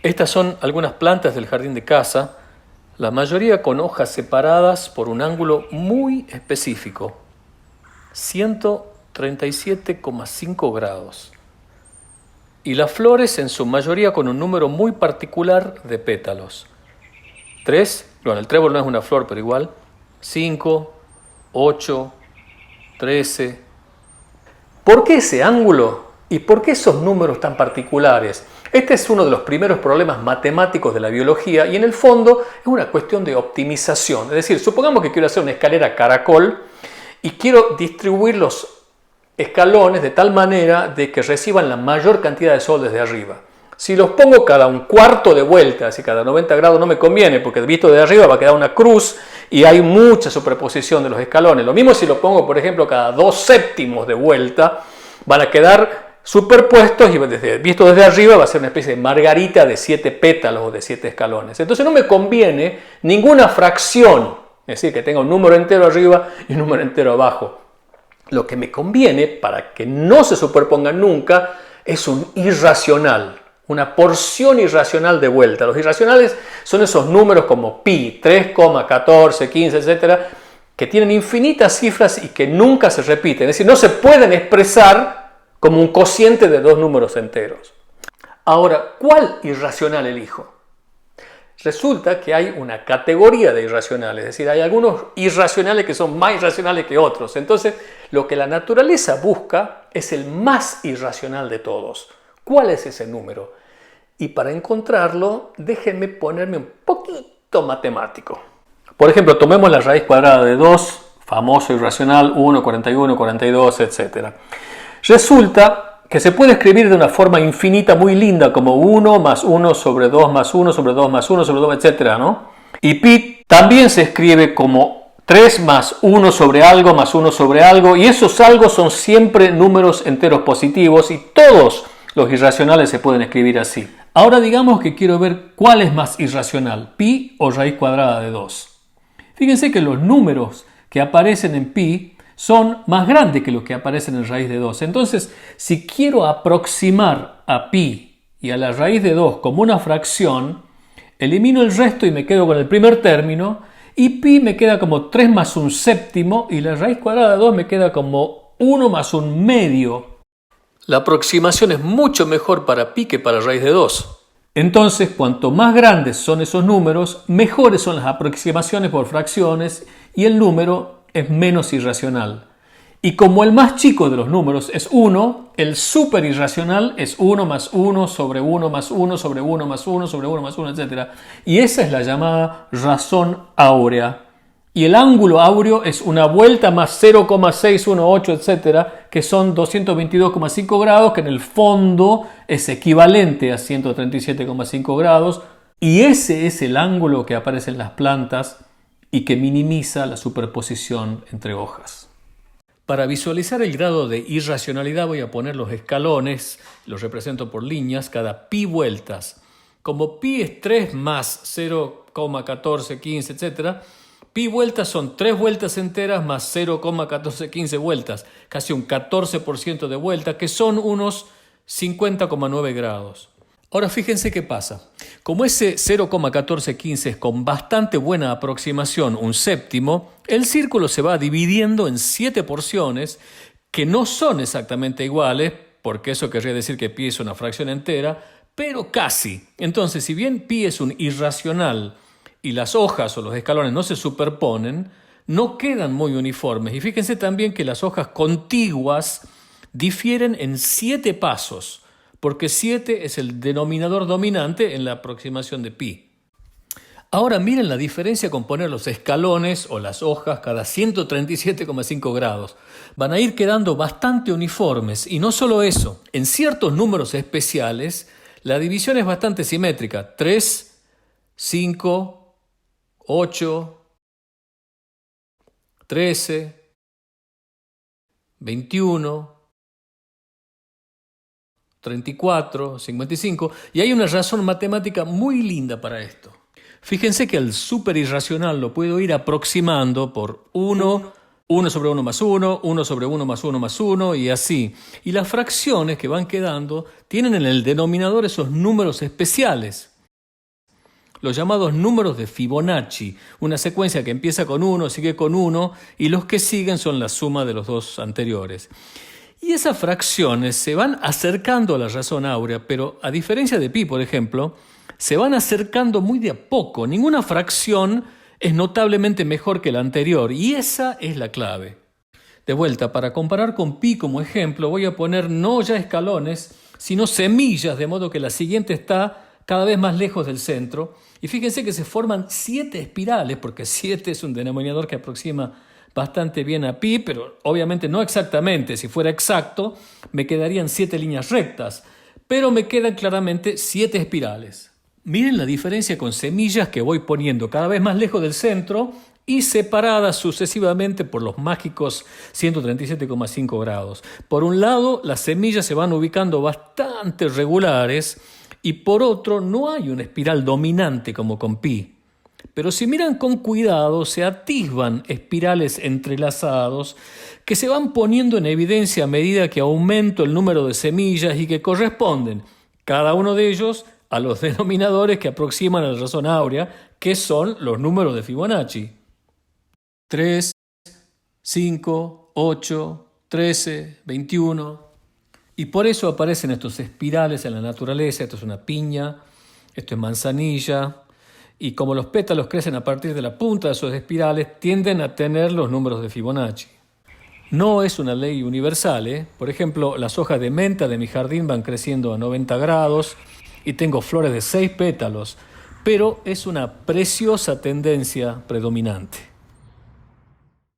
Estas son algunas plantas del jardín de casa, la mayoría con hojas separadas por un ángulo muy específico, 137,5 grados. Y las flores en su mayoría con un número muy particular de pétalos. 3, bueno, el trébol no es una flor, pero igual, 5, 8, 13. ¿Por qué ese ángulo? ¿Y por qué esos números tan particulares? Este es uno de los primeros problemas matemáticos de la biología y en el fondo es una cuestión de optimización. Es decir, supongamos que quiero hacer una escalera caracol y quiero distribuir los escalones de tal manera de que reciban la mayor cantidad de sol desde arriba. Si los pongo cada un cuarto de vuelta, así cada 90 grados no me conviene porque visto de arriba va a quedar una cruz y hay mucha superposición de los escalones. Lo mismo si lo pongo, por ejemplo, cada 2/7 de vuelta, van a quedar superpuestos y visto desde arriba va a ser una especie de margarita de 7 pétalos o de 7 escalones. Entonces no me conviene ninguna fracción, es decir, que tenga un número entero arriba y un número entero abajo. Lo que me conviene, para que no se superpongan nunca, es un irracional, una porción irracional de vuelta. Los irracionales son esos números como pi, 3,14, 15, etcétera, que tienen infinitas cifras y que nunca se repiten. Es decir, no se pueden expresar como un cociente de dos números enteros. Ahora, ¿cuál irracional elijo? Resulta que hay una categoría de irracionales, es decir, hay algunos irracionales que son más irracionales que otros. Entonces, lo que la naturaleza busca es el más irracional de todos. ¿Cuál es ese número? Y para encontrarlo, déjenme ponerme un poquito matemático. Por ejemplo, tomemos la raíz cuadrada de 2, famoso irracional, 1, 41, 42, etc. Resulta que se puede escribir de una forma infinita muy linda como 1 más 1 sobre 2 más 1 sobre 2 más 1 sobre 2, etc., ¿no? Y pi también se escribe como 3 más 1 sobre algo más 1 sobre algo, y esos algo son siempre números enteros positivos y todos los irracionales se pueden escribir así. Ahora digamos que quiero ver cuál es más irracional, pi o raíz cuadrada de 2. Fíjense que los números que aparecen en pi son más grandes que los que aparecen en raíz de 2. Entonces, si quiero aproximar a pi y a la raíz de 2 como una fracción, elimino el resto y me quedo con el primer término, y pi me queda como 3 más un séptimo y la raíz cuadrada de 2 me queda como 1 más un medio. La aproximación es mucho mejor para pi que para raíz de 2. Entonces, cuanto más grandes son esos números, mejores son las aproximaciones por fracciones y el número es menos irracional. Y como el más chico de los números es 1, el súper irracional es 1 más 1 sobre 1 más 1 sobre 1 más 1 sobre 1 más 1, etc. Y esa es la llamada razón áurea. Y el ángulo áureo es una vuelta más 0,618, etc., que son 222,5 grados, que en el fondo es equivalente a 137,5 grados. Y ese es el ángulo que aparece en las plantas y que minimiza la superposición entre hojas. Para visualizar el grado de irracionalidad voy a poner los escalones, los represento por líneas, cada pi vueltas. Como pi es 3 más 0,1415, etc., pi vueltas son 3 vueltas enteras más 0,1415 vueltas, casi un 14% de vuelta, que son unos 50,9 grados. Ahora fíjense qué pasa. Como ese 0,1415 es con bastante buena aproximación un séptimo, el círculo se va dividiendo en 7 porciones que no son exactamente iguales, porque eso querría decir que pi es una fracción entera, pero casi. Entonces, si bien pi es un irracional y las hojas o los escalones no se superponen, no quedan muy uniformes. Y fíjense también que las hojas contiguas difieren en 7 pasos, porque 7 es el denominador dominante en la aproximación de pi. Ahora miren la diferencia con poner los escalones o las hojas cada 137,5 grados. Van a ir quedando bastante uniformes y no solo eso, en ciertos números especiales la división es bastante simétrica, 3, 5, 8, 13, 21, 34, 55, y hay una razón matemática muy linda para esto. Fíjense que al superirracional lo puedo ir aproximando por 1, 1 sobre 1 más 1, 1 sobre 1 más 1 más 1 y así. Y las fracciones que van quedando tienen en el denominador esos números especiales. los llamados números de Fibonacci, una secuencia que empieza con 1, sigue con 1 y los que siguen son la suma de los dos anteriores. Y esas fracciones se van acercando a la razón áurea, pero a diferencia de pi, por ejemplo, se van acercando muy de a poco. Ninguna fracción es notablemente mejor que la anterior y esa es la clave. De vuelta, para comparar con pi como ejemplo, voy a poner no ya escalones, sino semillas, de modo que la siguiente está cada vez más lejos del centro. Y fíjense que se forman 7 espirales, porque 7 es un denominador que aproxima bastante bien a pi, pero obviamente no exactamente. Si fuera exacto, me quedarían 7 líneas rectas, pero me quedan claramente 7 espirales. Miren la diferencia con semillas que voy poniendo cada vez más lejos del centro y separadas sucesivamente por los mágicos 137,5 grados. Por un lado, las semillas se van ubicando bastante regulares y por otro, no hay una espiral dominante como con pi. Pero si miran con cuidado, se atisban espirales entrelazados que se van poniendo en evidencia a medida que aumento el número de semillas y que corresponden, cada uno de ellos, a los denominadores que aproximan a la razón áurea, que son los números de Fibonacci. 3, 5, 8, 13, 21. Y por eso aparecen estos espirales en la naturaleza. Esto es una piña, esto es manzanilla. Y como los pétalos crecen a partir de la punta de esos espirales, tienden a tener los números de Fibonacci. No es una ley universal, Por ejemplo, las hojas de menta de mi jardín van creciendo a 90 grados y tengo flores de 6 pétalos, pero es una preciosa tendencia predominante.